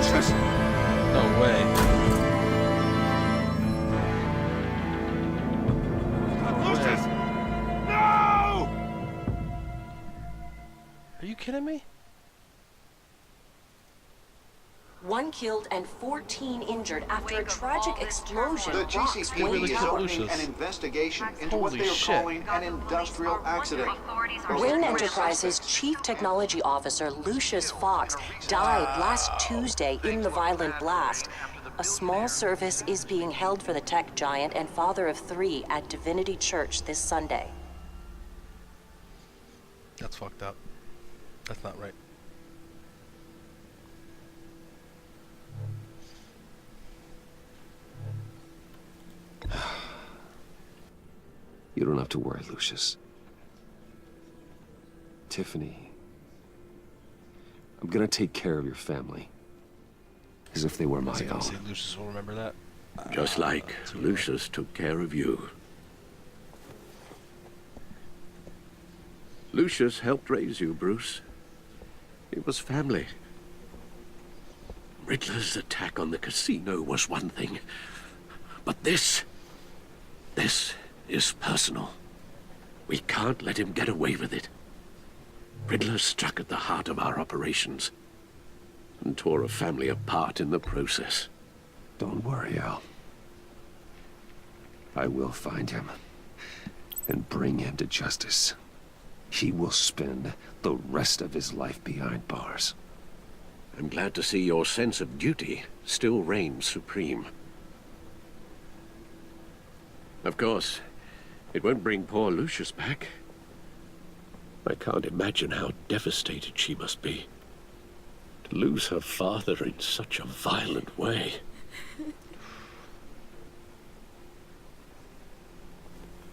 Lucius! No way. Lucius! No! Are you kidding me? 1 killed and 14 injured after a tragic explosion. The rocks GCPD Wayne is Tower. opening an investigation into what Holy they are shit. calling an industrial accident. Wayne Enterprises Chief Technology Officer Lucius Fox died last Tuesday in the violent blast. A small service is being held for the tech giant and father of 3 at Divinity Church this Sunday. That's fucked up. That's not right. You don't have to worry, Lucius. Tiffany, I'm gonna take care of your family. As if they were my own. Say Lucius will remember that. Just like Lucius took care of you. Lucius helped raise you, Bruce. It was family. Riddler's attack on the casino was one thing. But this is personal. We can't let him get away with it. Riddler struck at the heart of our operations and tore a family apart in the process. Don't worry, Al. I will find him and bring him to justice. He will spend the rest of his life behind bars. I'm glad to see your sense of duty still reigns supreme. Of course, it won't bring poor Lucius back. I can't imagine how devastated she must be. To lose her father in such a violent way.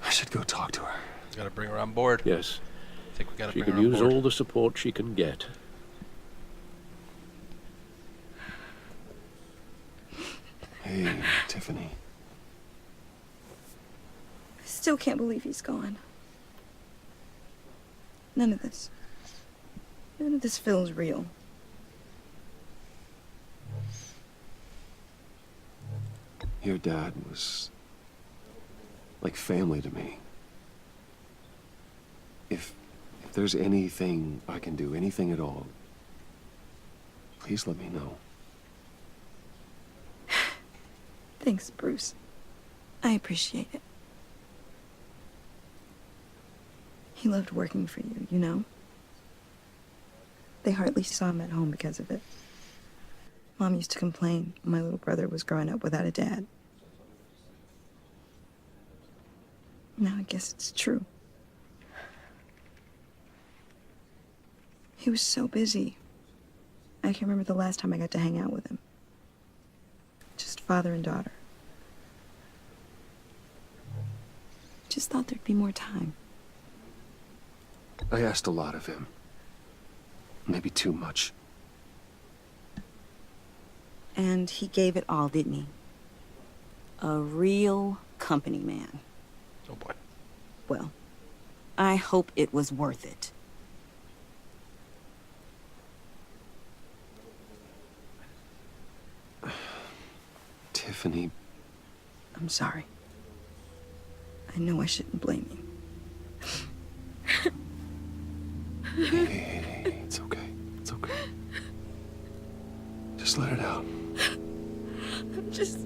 I should go talk to her. Gotta bring her on board. Yes, I think we gotta she bring can her on use board. all the support she can get. Hey, Tiffany. I still can't believe he's gone. None of this feels real. Your dad was like family to me. If there's anything I can do, anything at all, please let me know. Thanks, Bruce. I appreciate it. He loved working for you, you know? They hardly saw him at home because of it. Mom used to complain when my little brother was growing up without a dad. Now I guess it's true. He was so busy. I can't remember the last time I got to hang out with him. Just father and daughter. Just thought there'd be more time. I asked a lot of him. Maybe too much. And he gave it all, didn't he? A real company man. Oh boy. Well, I hope it was worth it. Tiffany, I'm sorry. I know I shouldn't blame you. hey, it's okay. It's okay. Just let it out. I'm just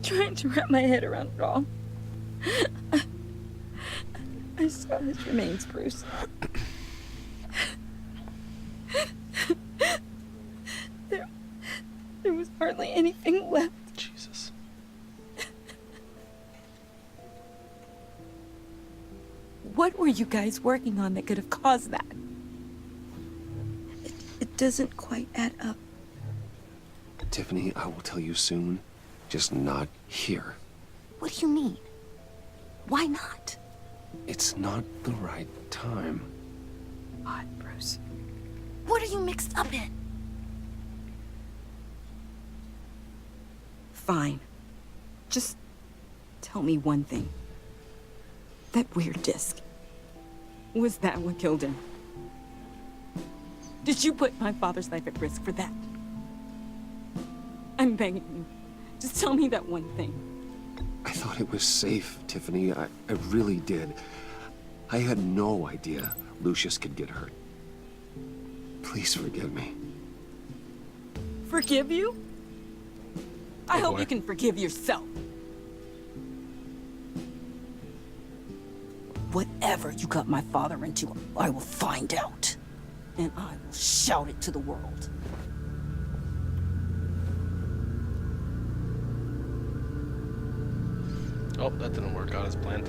trying to wrap my head around it all. I saw his remains, Bruce. There was hardly anything left. Jesus. What were you guys working on that could have caused that? It doesn't quite add up. Tiffany, I will tell you soon. Just not here. What do you mean? Why not? It's not the right time. Odd, Bruce. What are you mixed up in? Fine. Just tell me one thing. That weird disc. Was that what killed him? Did you put my father's life at risk for that? I'm begging you. Just tell me that one thing. I thought it was safe, Tiffany. I really did. I had no idea Lucius could get hurt. Please forgive me. Forgive you? I Oh, hope boy. you can forgive yourself. Whatever you got my father into, I will find out. And I will shout it to the world. Oh, that didn't work out as planned.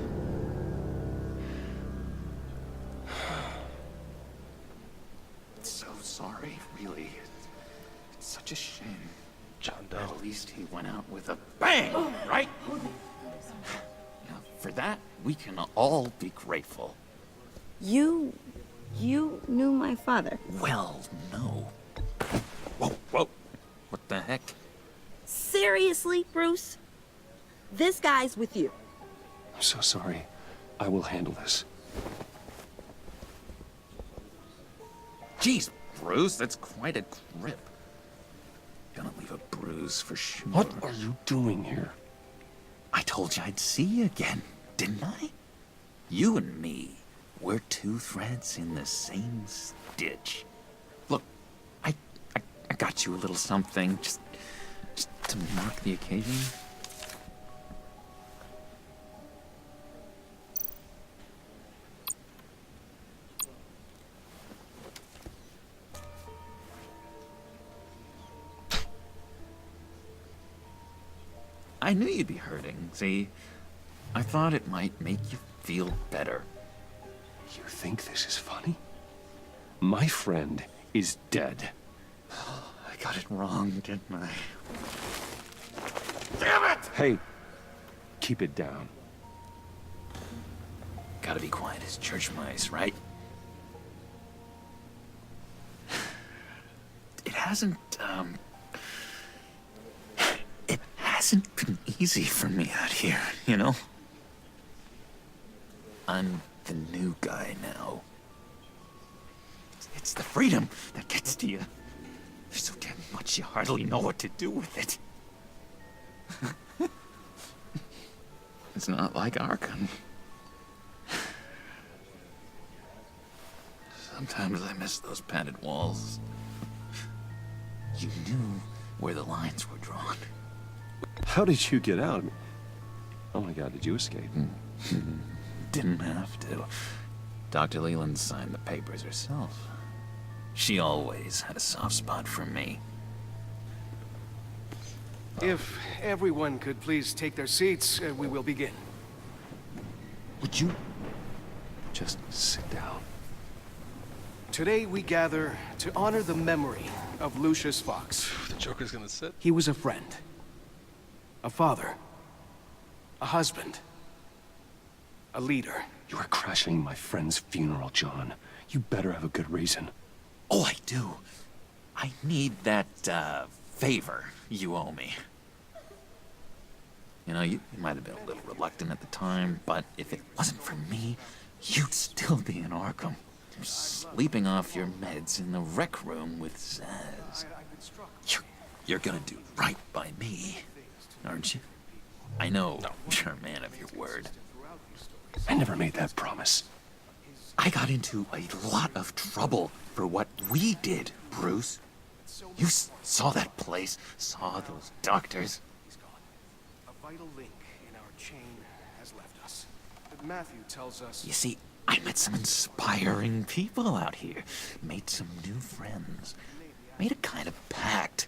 So sorry, really. It's such a shame. John Doe. At least he went out with a bang, right? Now, for that, we can all be grateful. You knew my father. Well, no. Whoa, whoa. What the heck? Seriously, Bruce? This guy's with you. I'm so sorry. I will handle this. Jeez, Bruce, that's quite a grip. Gonna leave a bruise for sure. What are you doing here? I told you I'd see you again, didn't I? You and me, we're two threads in the same stitch. Look, I got you a little something, just to mark the occasion. I knew you'd be hurting, see? I thought it might make you feel better. You think this is funny? My friend is dead. I got it wrong, didn't I? Hey, keep it down. Gotta be quiet as church mice, right? It hasn't been easy for me out here, you know? I'm the new guy now. It's the freedom that gets to you. There's so damn much you hardly know what to do with it. It's not like Arkham. Sometimes I miss those padded walls. You knew where the lines were drawn. How did you get out? Oh my God, did you escape? Didn't have to. Dr. Leland signed the papers herself. She always had a soft spot for me. If everyone could please take their seats, we will begin. Would you just sit down? Today we gather to honor the memory of Lucius Fox. The Joker's gonna sit. He was a friend, a father, a husband, a leader. You are crashing my friend's funeral, John. You better have a good reason. Oh, I do. I need that, favor you owe me. You know, you might have been a little reluctant at the time, but if it wasn't for me, you'd still be in Arkham. You're sleeping off your meds in the rec room with Zaz. You're gonna do right by me, aren't you? I know you're a man of your word. I never made that promise. I got into a lot of trouble for what we did, Bruce. You saw that place, saw those doctors. A vital link in our chain has left us. But Matthew tells us... You see, I met some inspiring people out here. Made some new friends. Made a kind of pact.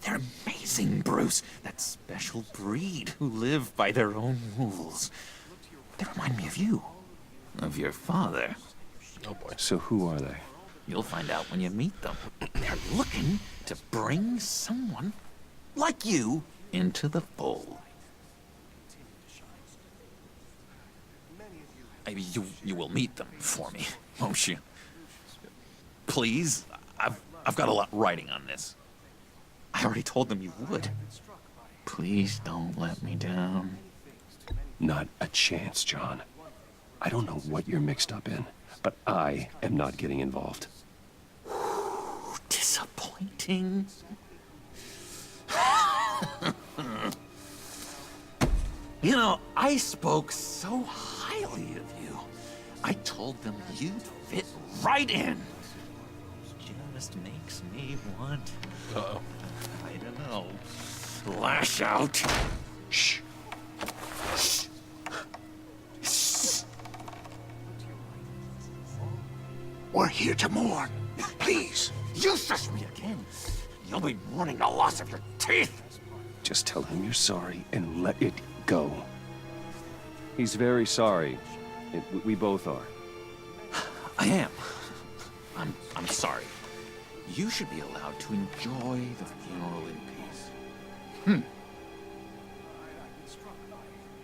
They're amazing, Bruce. That special breed who live by their own rules. They remind me of you. Of your father. Oh boy. So who are they? You'll find out when you meet them. They're looking to bring someone like you into the fold. Maybe you will meet them for me, won't you? Please, I've got a lot writing on this. I already told them you would. Please don't let me down. Not a chance, John. I don't know what you're mixed up in, but I am not getting involved. disappointing. You know, I spoke so highly of you. I told them you'd fit right in. Just makes me want... Uh-oh. I don't know. Lash out. Shh. We're here to mourn. Please, you shush me again. You'll be mourning the loss of your teeth. Just tell him you're sorry and let it go. He's very sorry. We both are. I am. I'm sorry. You should be allowed to enjoy the funeral in peace.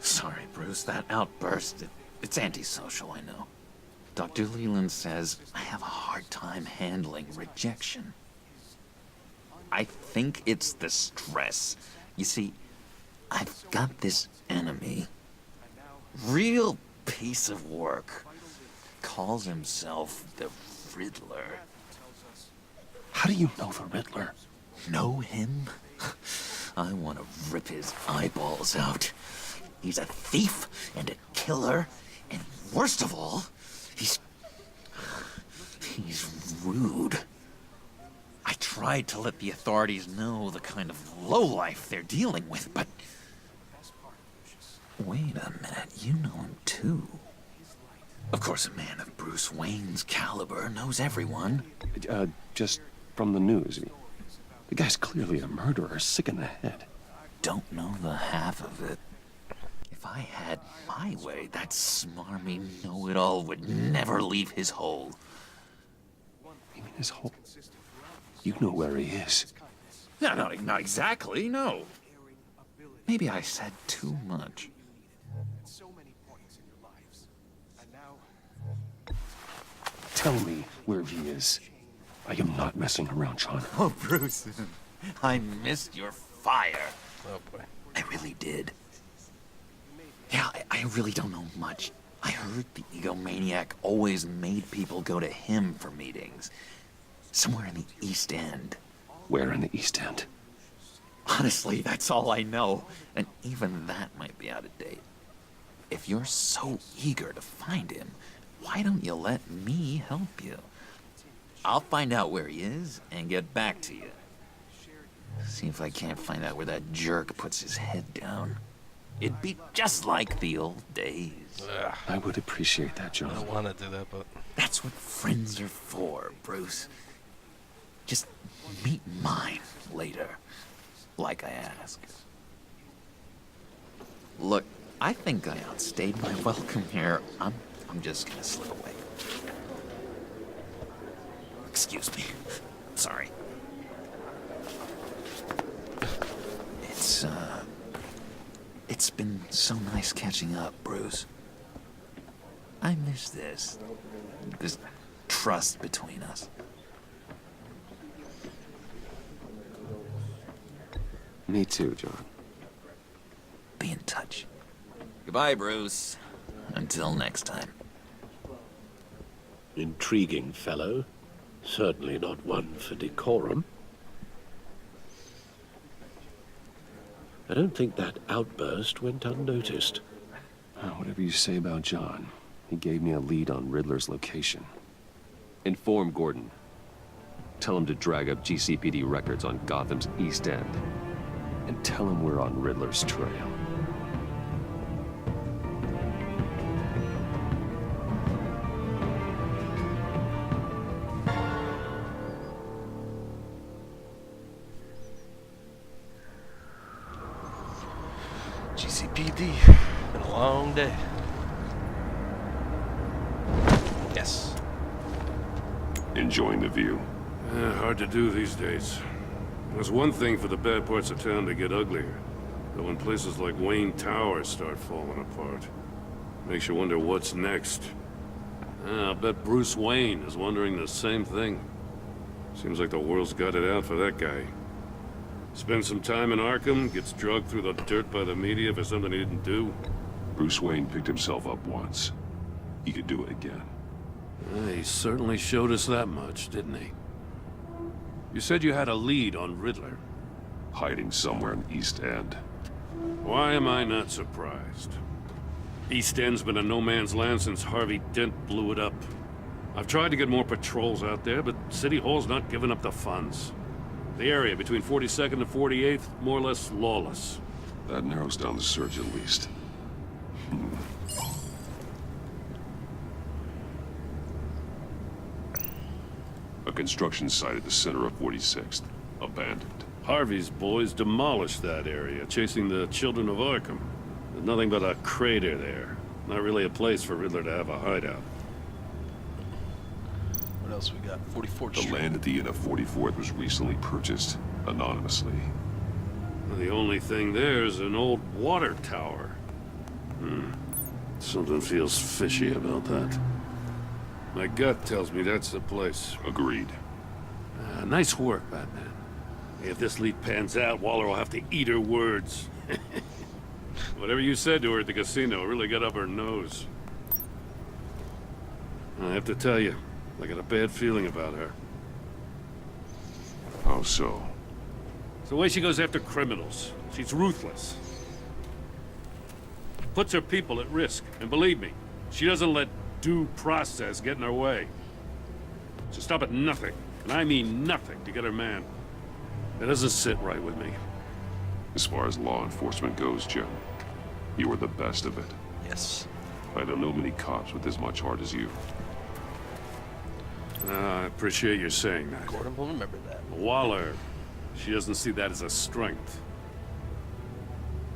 Sorry, Bruce, that outburst, it's antisocial, I know. Dr. Leland says I have a hard time handling rejection. I think it's the stress. You see, I've got this enemy. Real piece of work. Calls himself the Riddler. How do you know the Riddler? Know him? I want to rip his eyeballs out. He's a thief and a killer, and worst of all, he's rude. I tried to let the authorities know the kind of lowlife they're dealing with, but... Wait a minute, you know him too. Of course, a man of Bruce Wayne's caliber knows everyone. Just from the news. The guy's clearly a murderer, sick in the head. Don't know the half of it. If I had my way, that smarmy know-it-all would never leave his hole. You mean his hole? You know where he is. No, not exactly, no. Maybe I said too much. Tell me where he is. I am not messing around, Sean. Oh, Bruce, I missed your fire. Oh boy. I really did. Yeah, I really don't know much. I heard the egomaniac always made people go to him for meetings. Somewhere in the East End. Where in the East End? Honestly, that's all I know. And even that might be out of date. If you're so eager to find him, why don't you let me help you? I'll find out where he is and get back to you. See if I can't find out where that jerk puts his head down. It'd be just like the old days. Ugh. I would appreciate that, I John. don't want to do that, but... That's what friends are for, Bruce. Just meet mine later, like I asked. Look, I think I outstayed my welcome here. I'm just gonna slip away. Excuse me. Sorry. It's been so nice catching up, Bruce. I miss this trust between us. Me too, John. Be in touch. Goodbye, Bruce. Until next time. Intriguing fellow. Certainly not one for decorum. I don't think that outburst went unnoticed. Whatever you say about John, he gave me a lead on Riddler's location. Inform Gordon. Tell him to drag up GCPD records on Gotham's East End. And tell him we're on Riddler's trail. GCPD. Been a long day. Yes. Enjoying the view. Hard to do these days. It's one thing for the bad parts of town to get uglier, but when places like Wayne Tower start falling apart, makes you wonder what's next. I'll bet Bruce Wayne is wondering the same thing. Seems like the world's got it out for that guy. Spends some time in Arkham, gets drugged through the dirt by the media for something he didn't do. Bruce Wayne picked himself up once. He could do it again. He certainly showed us that much, didn't he? You said you had a lead on Riddler. Hiding somewhere in East End. Why am I not surprised? East End's been a no-man's land since Harvey Dent blew it up. I've tried to get more patrols out there, but City Hall's not giving up the funds. The area between 42nd and 48th, more or less lawless. That narrows down the search at least. A construction site at the center of 46th. Abandoned. Harvey's boys demolished that area, chasing the children of Arkham. There's nothing but a crater there. Not really a place for Riddler to have a hideout. What else we got? 44th The Street. land at the end of 44th was recently purchased, anonymously. The only thing there is an old water tower. Something feels fishy about that. My gut tells me that's the place. Agreed. Nice work, Batman. If this lead pans out, Waller will have to eat her words. Whatever you said to her at the casino really got up her nose. I have to tell you, I got a bad feeling about her. How so? It's the way she goes after criminals. She's ruthless. Puts her people at risk. And believe me, she doesn't let due process get in her way. She'll stop at nothing, and I mean nothing, to get her man. That doesn't sit right with me. As far as law enforcement goes, Jim, you are the best of it. Yes. I don't know many cops with as much heart as you. I appreciate you saying that. Gordon will remember that. Waller, she doesn't see that as a strength.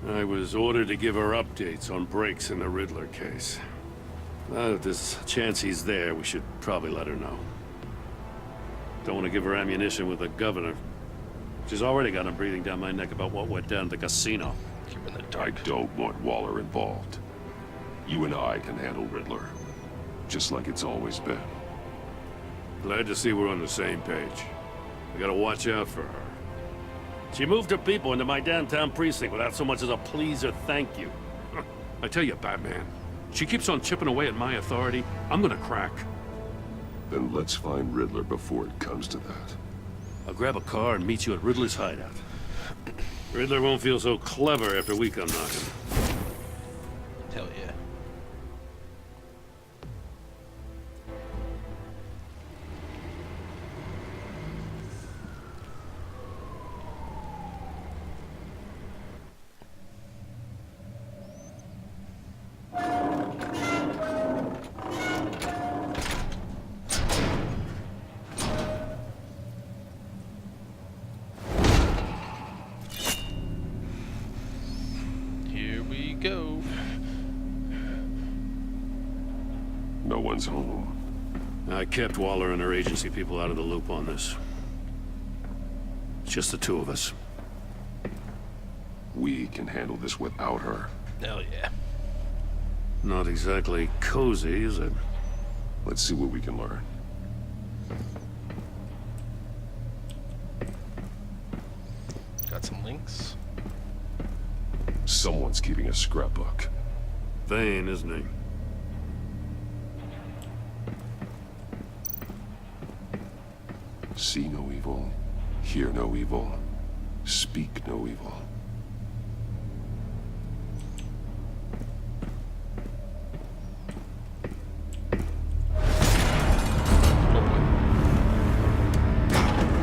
I was ordered to give her updates on breaks in the Riddler case. If there's a chance he's there, we should probably let her know. Don't want to give her ammunition with the governor. She's already got him breathing down my neck about what went down at the casino. Keep her in the I dark. don't want Waller involved. You and I can handle Riddler, just like it's always been. Glad to see we're on the same page. We gotta watch out for her. She moved her people into my downtown precinct without so much as a please or thank you. I tell you, Batman, she keeps on chipping away at my authority. I'm gonna crack. Then let's find Riddler before it comes to that. I'll grab a car and meet you at Riddler's hideout. Riddler won't feel so clever after we come knocking. Hell yeah. Here we go. No one's home. I kept Waller and her agency people out of the loop on this. It's just the two of us. We can handle this without her. Hell yeah. Not exactly cozy, is it? Let's see what we can learn. Got some links. Someone's keeping a scrapbook. Vain, isn't he? See no evil, hear no evil, speak no evil.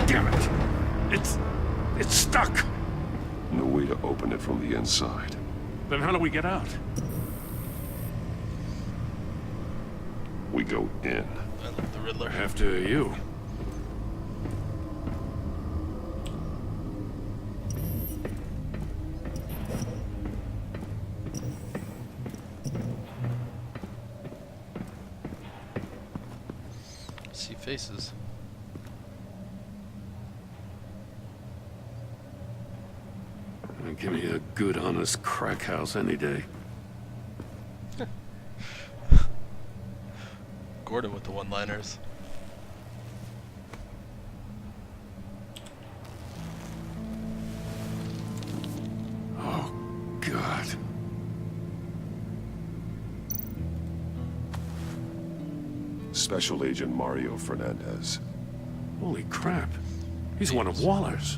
Damn it! It's stuck! No way to open it from the inside. Then how do we get out? We go in. I love the Riddler. After you. See faces. Give me a good, honest crack house any day. Gordon with the one-liners. Oh, God. Special Agent Mario Fernandez. Holy crap. He's one of Waller's.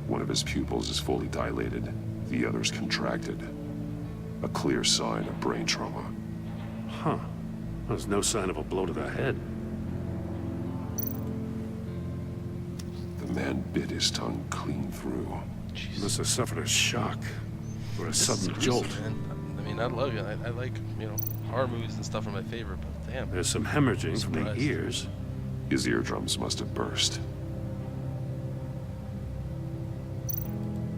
One of his pupils is fully dilated, the other's contracted. A clear sign of brain trauma. Huh. There's no sign of a blow to the head. The man bit his tongue clean through. Must have suffered a shock or a sudden This is jolt. gruesome, man. I mean, I love it. I like, you know, horror movies and stuff are my favorite, but damn. There's some hemorrhaging from the Surprised. ears. His eardrums must have burst.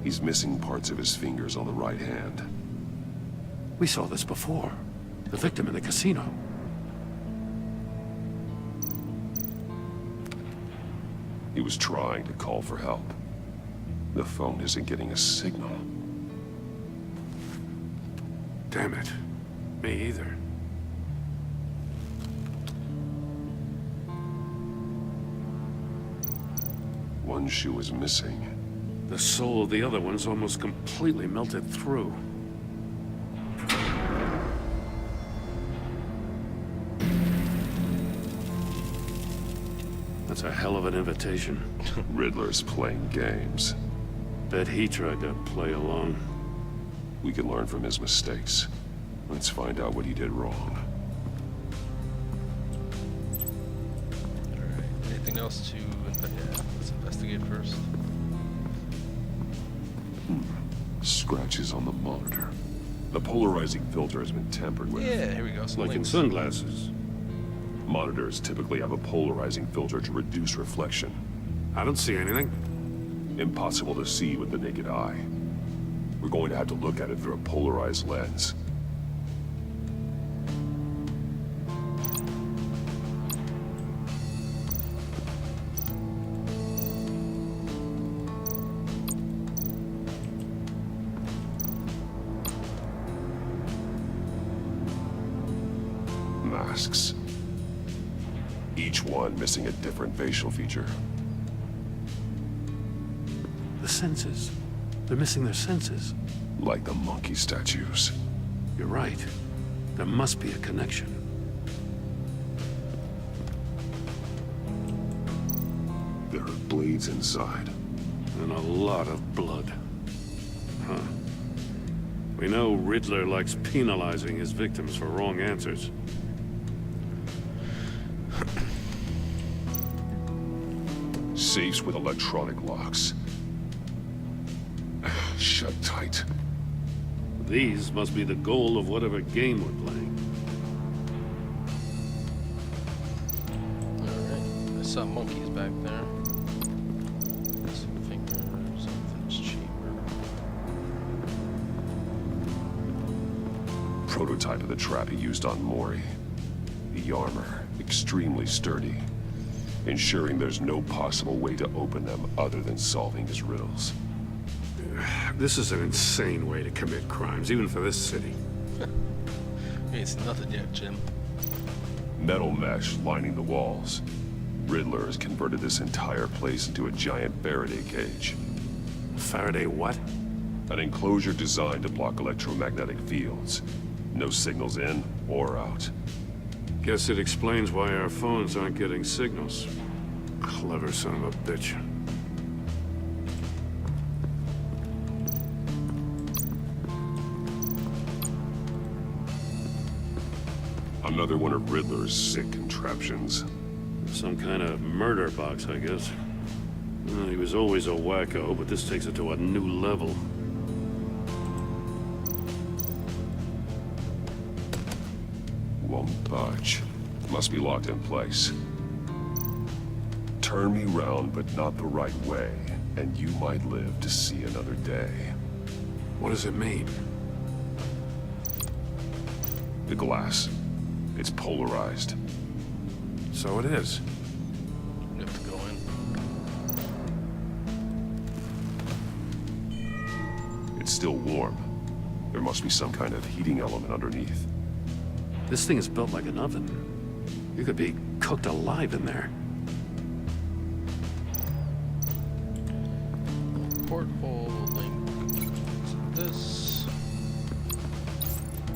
He's missing parts of his fingers on the right hand. We saw this before. The victim in the casino. He was trying to call for help. The phone isn't getting a signal. Damn it. Me either. One shoe is missing. The soul of the other one's almost completely melted through. That's a hell of an invitation. Riddler's playing games. Bet he tried to play along. We can learn from his mistakes. Let's find out what he did wrong. Alright, anything else to let's investigate first. Scratches on the monitor. The polarizing filter has been tampered with. Yeah, here we go. Some Like in links. sunglasses. Monitors typically have a polarizing filter to reduce reflection. I don't see anything. Impossible to see with the naked eye. We're going to have to look at it through a polarized lens. Masks. Each one missing a different facial feature. The senses. They're missing their senses. Like the monkey statues. You're right. There must be a connection. There are blades inside. And a lot of blood. Huh. We know Riddler likes penalizing his victims for wrong answers. Safes with electronic locks. Shut tight. These must be the goal of whatever game we're playing. Alright, I saw monkeys back there. Some fingers, something's cheaper. Prototype of the trap he used on Mori. The armor, extremely sturdy. Ensuring there's no possible way to open them other than solving his riddles. This is an insane way to commit crimes, even for this city. It's nothing yet, Jim. Metal mesh lining the walls. Riddler has converted this entire place into a giant Faraday cage. Faraday what? An enclosure designed to block electromagnetic fields. No signals in or out. Guess it explains why our phones aren't getting signals. Clever son of a bitch. Another one of Riddler's sick contraptions. Some kind of murder box, I guess. Well, he was always a wacko, but this takes it to a new level. Won't budge. Must be locked in place. Turn me round, but not the right way, and you might live to see another day. What does it mean? The glass. It's polarized. So it is. You have to go in. It's still warm. There must be some kind of heating element underneath. This thing is built like an oven. You could be cooked alive in there. Porthole link to this.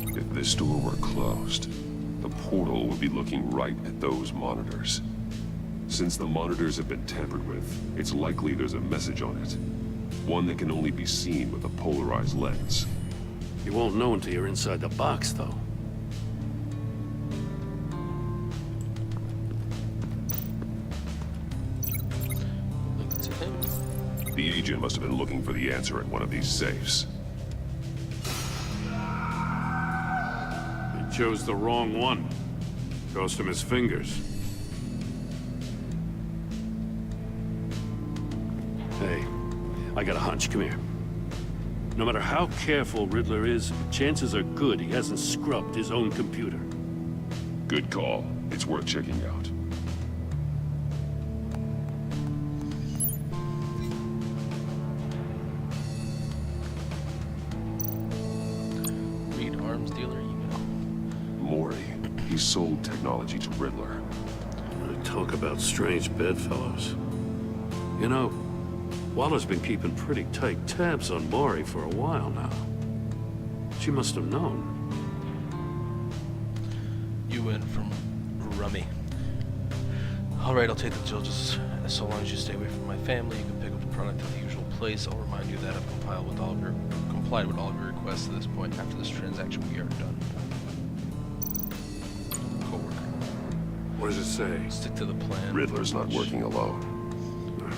If this door were closed, the portal would be looking right at those monitors. Since the monitors have been tampered with, it's likely there's a message on it. One that can only be seen with a polarized lens. You won't know until you're inside the box, though. Link to him. The agent must have been looking for the answer in one of these safes. He chose the wrong one. Cost him his fingers. Hey, I got a hunch. Come here. No matter how careful Riddler is, chances are good he hasn't scrubbed his own computer. Good call. It's worth checking out. Read arms dealer email. Maury. He sold technology to Riddler. Talk about strange bedfellows. You know, Waller's been keeping pretty tight tabs on Maury for a while now. She must have known. You win from Rummy. Alright, I'll take the charges. So long as you stay away from my family, you can pick up the product at the usual place. I'll remind you that I've complied with all of your requests to this point. After this transaction, we are done. Coworker. What does it say? Stick to the plan. Riddler's not working alone.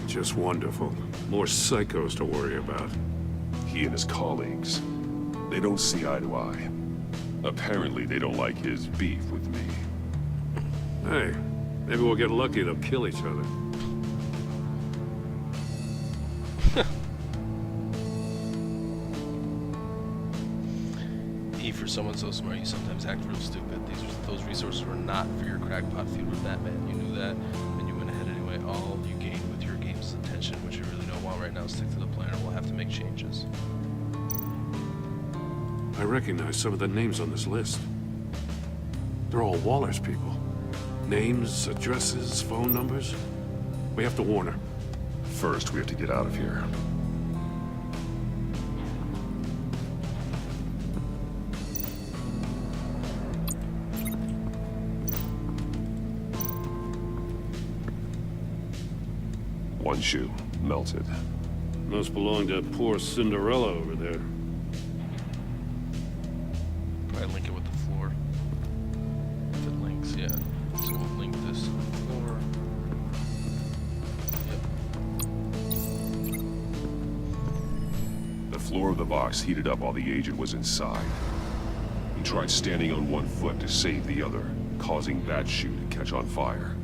Just wonderful. More psychos to worry about. He and his colleagues, they don't see eye to eye. Apparently, they don't like his beef with me. Hey, maybe we'll get lucky. They'll kill each other. E, for someone so smart, you sometimes act real stupid. Those resources were not for your crackpot feud with Batman. You knew that, and you went ahead anyway. All you gained with your game's attention, which you really don't want right now. Stick to the plan, or we'll have to make changes. I recognize some of the names on this list. They're all Waller's people. Names, addresses, phone numbers. We have to warn her. First, we have to get out of here. One shoe, melted. Must belong to poor Cinderella over there. Probably link it with the floor. If it links, yeah. So we'll link this to the floor. Yep. The floor of the box heated up while the agent was inside. He tried standing on one foot to save the other, causing that shoe to catch on fire.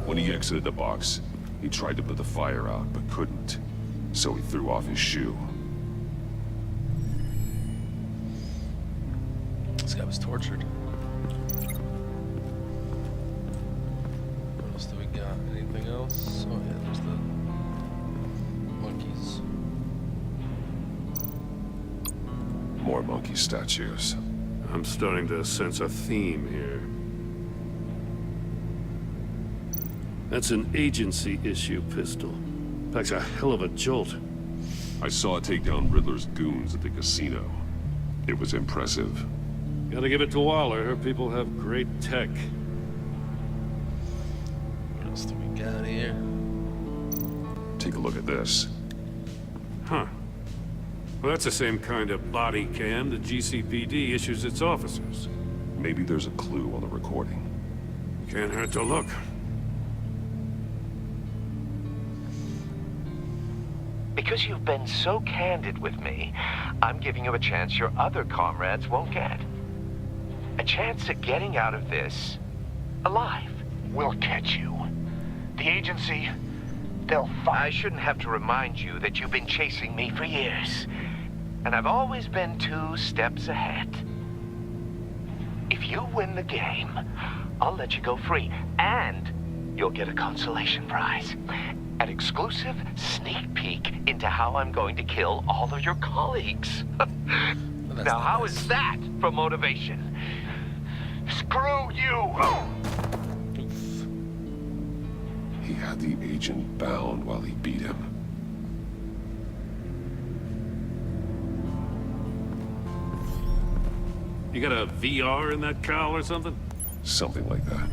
When he exited the box, he tried to put the fire out, but couldn't. So he threw off his shoe. This guy was tortured. What else do we got? Anything else? Oh yeah, there's the monkeys. More monkey statues. I'm starting to sense a theme here. That's an agency issue pistol. Packs a hell of a jolt. I saw it take down Riddler's goons at the casino. It was impressive. Gotta give it to Waller. Her people have great tech. What else do we got here? Take a look at this. Huh. Well, that's the same kind of body cam the GCPD issues its officers. Maybe there's a clue on the recording. Can't hurt to look. Because you've been so candid with me, I'm giving you a chance your other comrades won't get. A chance at getting out of this alive. We'll catch you. The agency, they'll find... I shouldn't have to remind you that you've been chasing me for years. And I've always been 2 steps ahead. If you win the game, I'll let you go free. And you'll get a consolation prize. An exclusive sneak peek into how I'm going to kill all of your colleagues. Now, how is that for motivation? Screw you! He had the agent bound while he beat him. You got a VR in that cowl or something? Something like that.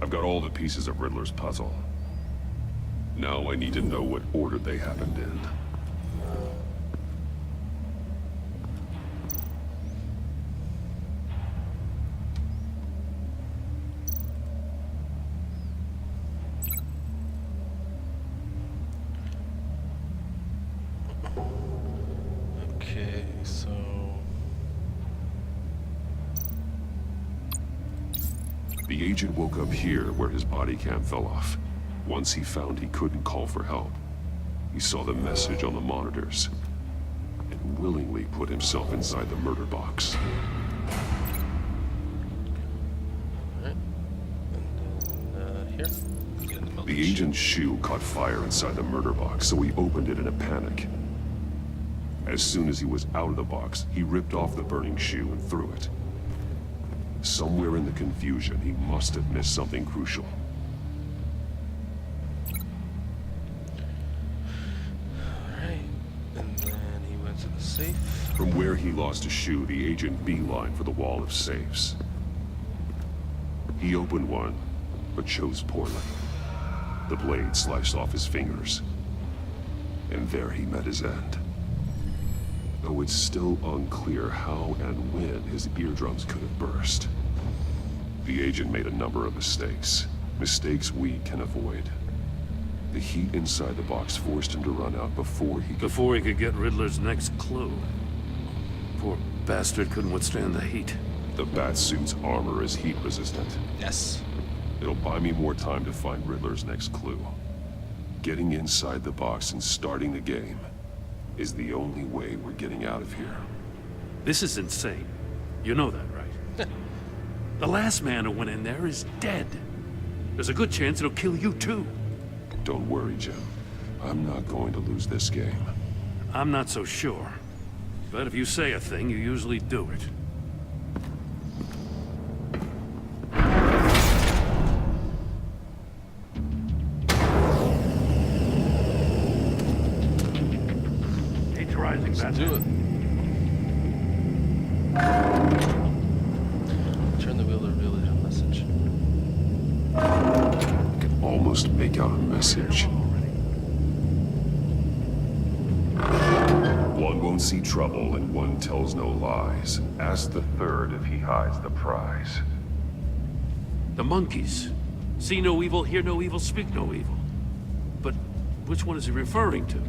I've got all the pieces of Riddler's puzzle. Now I need to know what order they happened in. Okay, so... The agent woke up here where his body cam fell off. Once he found he couldn't call for help, he saw the message on the monitors and willingly put himself inside the murder box. Alright. And then, here. The agent's shoe caught fire inside the murder box, so he opened it in a panic. As soon as he was out of the box, he ripped off the burning shoe and threw it. Somewhere in the confusion, he must have missed something crucial. Alright. And then he went to the safe. From where he lost a shoe, the agent beelined for the wall of safes. He opened one, but chose poorly. The blade sliced off his fingers. And there he met his end. Though it's still unclear how and when his eardrums could have burst. The agent made a number of mistakes. Mistakes we can avoid. The heat inside the box forced him to run out before he could get Riddler's next clue. Poor bastard couldn't withstand the heat. The Batsuit's armor is heat resistant. Yes. It'll buy me more time to find Riddler's next clue. Getting inside the box and starting the game is the only way we're getting out of here. This is insane. You know that, right? The last man who went in there is dead. There's a good chance it'll kill you too. Don't worry, Jim. I'm not going to lose this game. I'm not so sure. But if you say a thing, you usually do it. Let's do it. Turn the wheel to reveal a message. I can almost make out a message. One won't see trouble and one tells no lies. Ask the third if he hides the prize. The monkeys. See no evil, hear no evil, speak no evil. But which one is he referring to?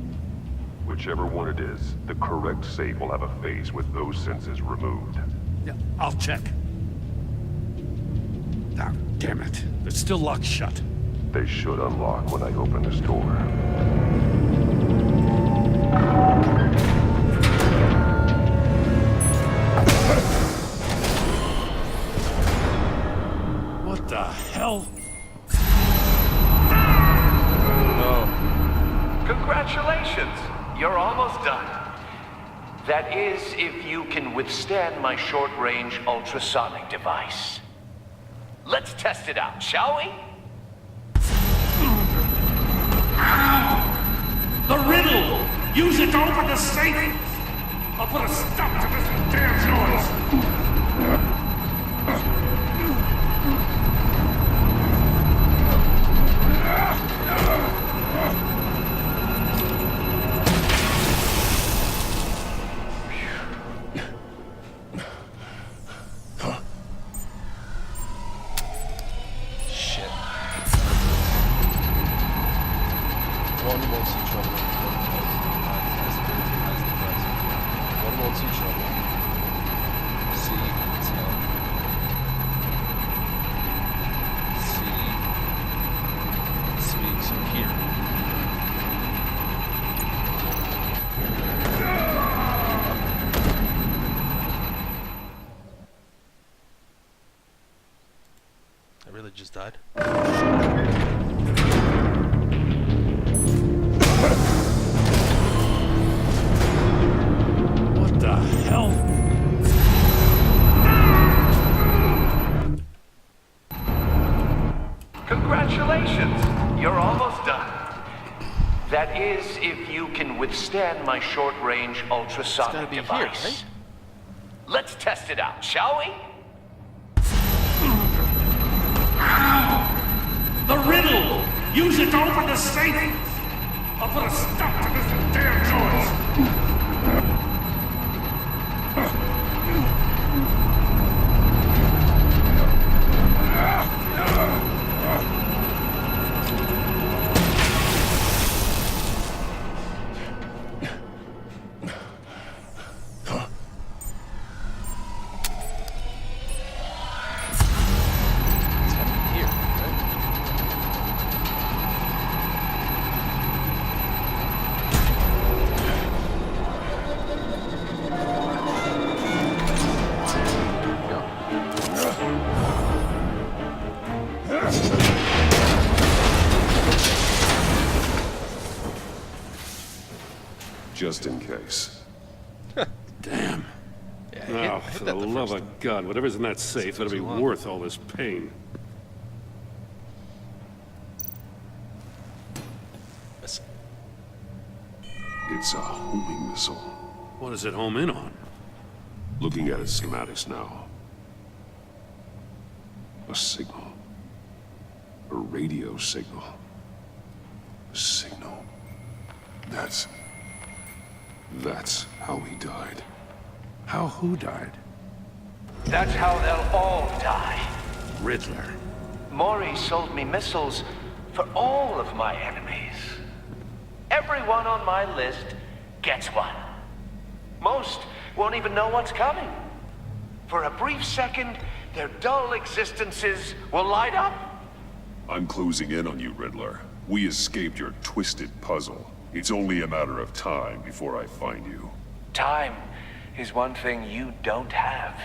Whichever one it is, the correct safe will have a face with those senses removed. Yeah, I'll check. Ah, damn it. It's still locked shut. They should unlock when I open this door. What the hell? Oh. Congratulations! You're almost done. That is, if you can withstand my short-range ultrasonic device. Let's test it out, shall we? The riddle! Use it to open the safe! I'll put a stop to this damn noise! Just died. What the hell? Congratulations! You're almost done. That is, if you can withstand my short-range ultrasonic device. Here, right? Let's test it out, shall we? Use it to open the safe! I'll put a stop to this damn noise! Just in case. Damn. Yeah, Oh, for the love of God, whatever's in that safe better be worth all this pain. It's a homing missile. What does it home in on? Looking at its schematics now. A signal. A radio signal. A signal. That's how he died. How who died? That's how they'll all die. Riddler. Maury sold me missiles for all of my enemies. Everyone on my list gets one. Most won't even know what's coming. For a brief second, their dull existences will light up. I'm closing in on you, Riddler. We escaped your twisted puzzle. It's only a matter of time before I find you. Time is one thing you don't have.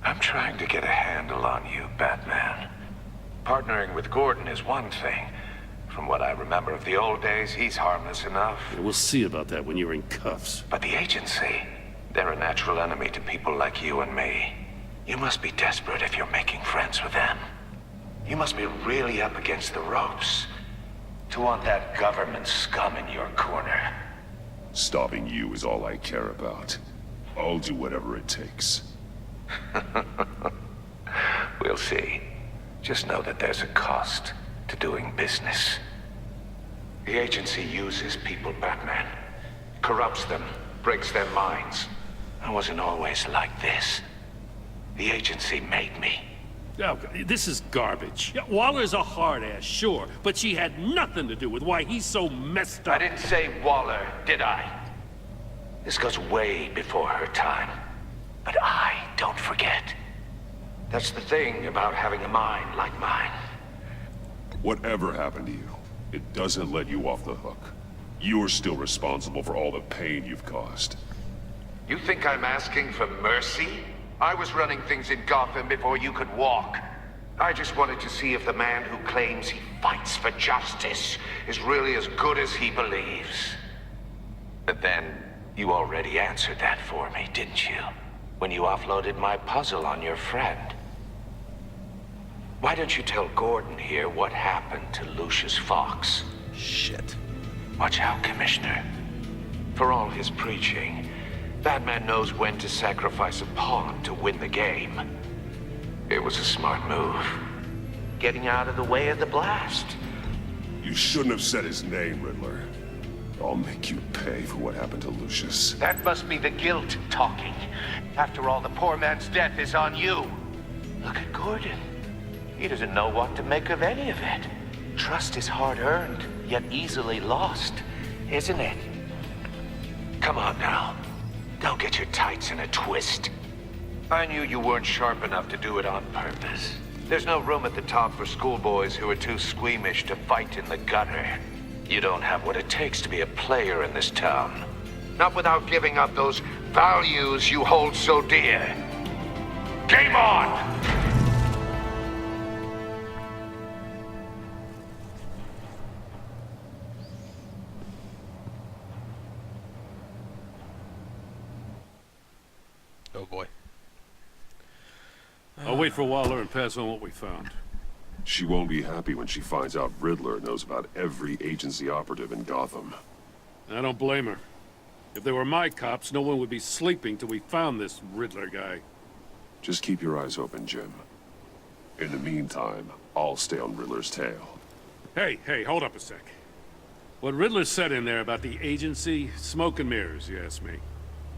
I'm trying to get a handle on you, Batman. Partnering with Gordon is one thing. From what I remember of the old days, he's harmless enough. Yeah, we'll see about that when you're in cuffs. But the agency, they're a natural enemy to people like you and me. You must be desperate if you're making friends with them. You must be really up against the ropes to want that government scum in your corner. Stopping you is all I care about. I'll do whatever it takes. We'll see. Just know that there's a cost to doing business. The agency uses people, Batman. Corrupts them, breaks their minds. I wasn't always like this. The agency made me. Oh, this is garbage. Yeah, Waller's a hard-ass, sure, but she had nothing to do with why he's so messed up. I didn't say Waller, did I? This goes way before her time. But I don't forget. That's the thing about having a mind like mine. Whatever happened to you, it doesn't let you off the hook. You're still responsible for all the pain you've caused. You think I'm asking for mercy? I was running things in Gotham before you could walk. I just wanted to see if the man who claims he fights for justice is really as good as he believes. But then, you already answered that for me, didn't you? When you offloaded my puzzle on your friend. Why don't you tell Gordon here what happened to Lucius Fox? Shit. Watch out, Commissioner. For all his preaching, Batman knows when to sacrifice a pawn to win the game. It was a smart move. Getting out of the way of the blast. You shouldn't have said his name, Riddler. I'll make you pay for what happened to Lucius. That must be the guilt talking. After all, the poor man's death is on you. Look at Gordon. He doesn't know what to make of any of it. Trust is hard-earned, yet easily lost, isn't it? Come on now. Don't get your tights in a twist. I knew you weren't sharp enough to do it on purpose. There's no room at the top for schoolboys who are too squeamish to fight in the gutter. You don't have what it takes to be a player in this town. Not without giving up those values you hold so dear. Game on! Oh boy. I'll wait for Waller and pass on what we found. She won't be happy when she finds out Riddler knows about every agency operative in Gotham. I don't blame her. If they were my cops, no one would be sleeping till we found this Riddler guy. Just keep your eyes open, Jim. In the meantime, I'll stay on Riddler's tail. Hey, hold up a sec. What Riddler said in there about the agency, smoke and mirrors, you ask me.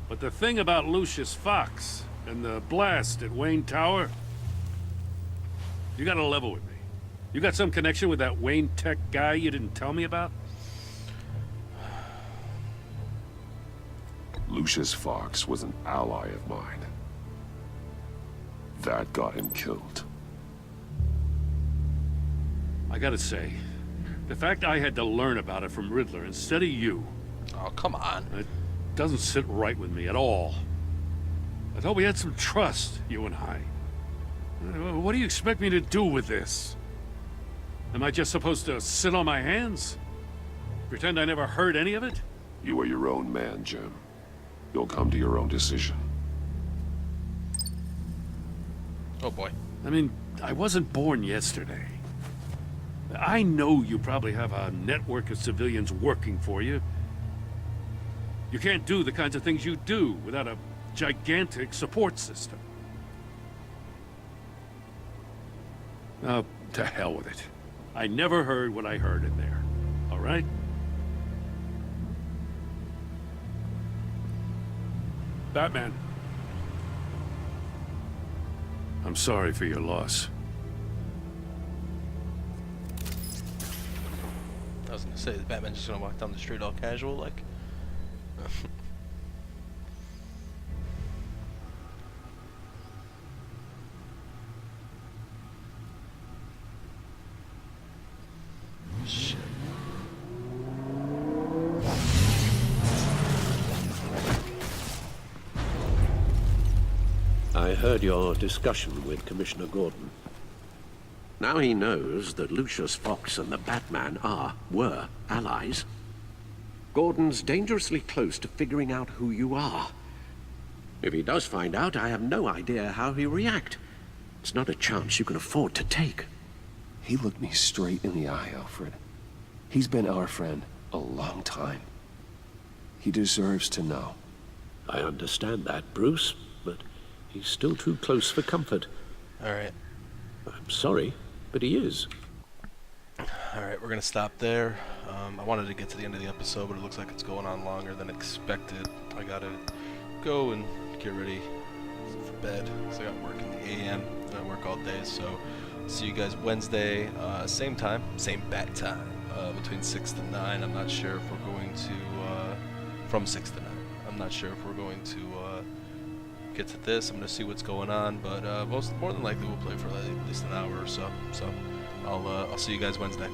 But the thing about Lucius Fox and the blast at Wayne Tower, you gotta level with me. You got some connection with that Wayne Tech guy you didn't tell me about? Lucius Fox was an ally of mine. That got him killed. I gotta say, the fact I had to learn about it from Riddler instead of you... Oh, come on. It doesn't sit right with me at all. I thought we had some trust, you and I. What do you expect me to do with this? Am I just supposed to sit on my hands? Pretend I never heard any of it? You are your own man, Jim. You'll come to your own decision. Oh boy. I mean, I wasn't born yesterday. I know you probably have a network of civilians working for you. You can't do the kinds of things you do without a gigantic support system. Oh, to hell with it. I never heard what I heard in there. All right? Batman. I'm sorry for your loss. I was gonna say, is Batman just gonna walk down the street all casual like? Shit. I heard your discussion with Commissioner Gordon. Now he knows that Lucius Fox and the Batman were allies. Gordon's dangerously close to figuring out who you are. If he does find out, I have no idea how he'll react. It's not a chance you can afford to take. He looked me straight in the eye, Alfred. He's been our friend a long time. He deserves to know. I understand that, Bruce, but he's still too close for comfort. Alright. I'm sorry, but he is. Alright, we're gonna stop there. I wanted to get to the end of the episode, but it looks like it's going on longer than expected. I gotta go and get ready for bed, because I got work in the AM. I work all day, so see you guys Wednesday, same time, same bat time, between 6 to 9. I'm not sure if we're going to, from 6 to 9. I'm not sure if we're going to get to this. I'm gonna see what's going on, but more than likely we'll play for at least an hour or so. So I'll see you guys Wednesday.